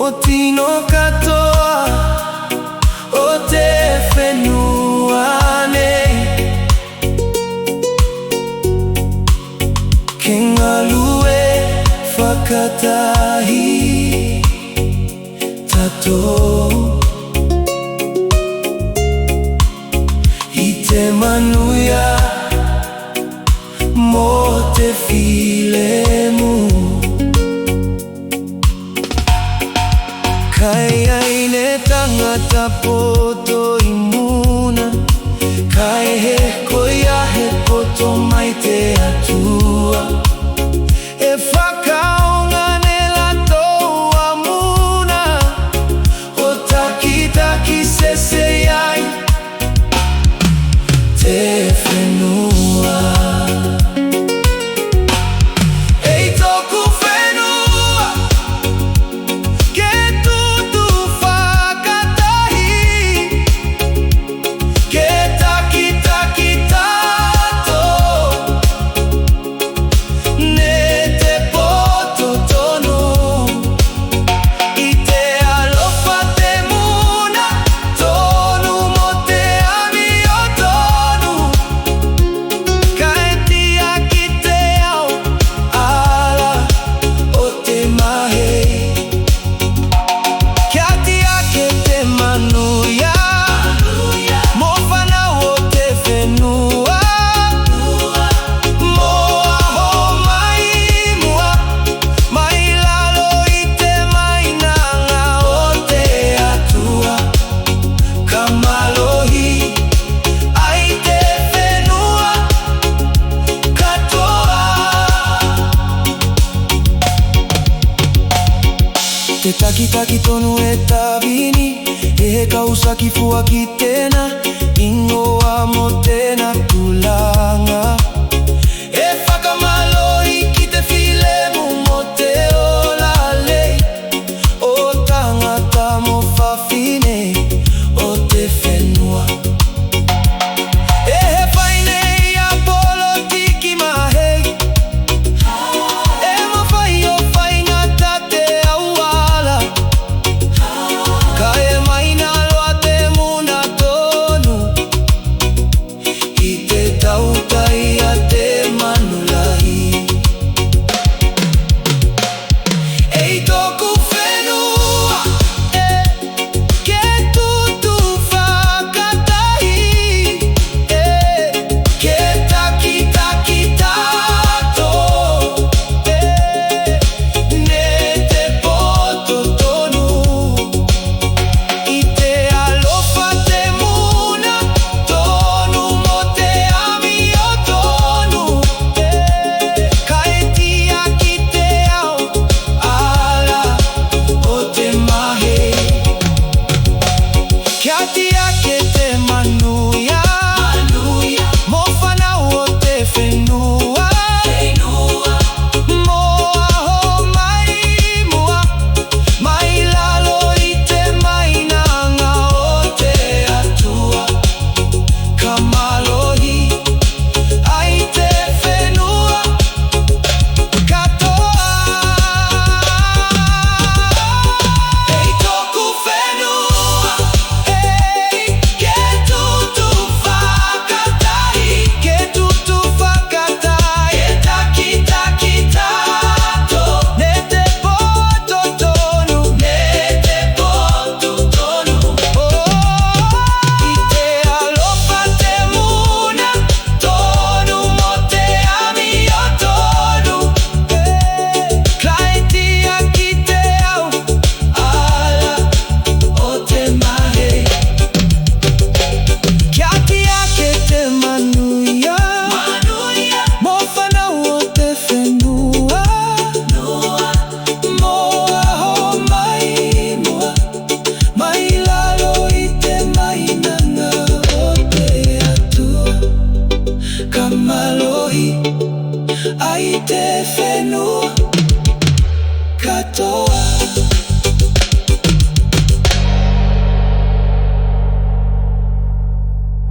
Motino katoa ote fenuane Kengalue fakatahi tato Ite manuya mote filemu Kaya ine tangata poto imuna Kai he koya he poto maite atua E whakaongane la toa muna O taki sese yai Te whenua Te taki tonu e tawini E kausa kifua kitena Ingoa motena kulanga E whakamaloi ki te filemu mote o lalei O tangata mo whawhine o te whenua E he whaine ia politiki mahei E mo whai o whainga tate Ai te whenua katoa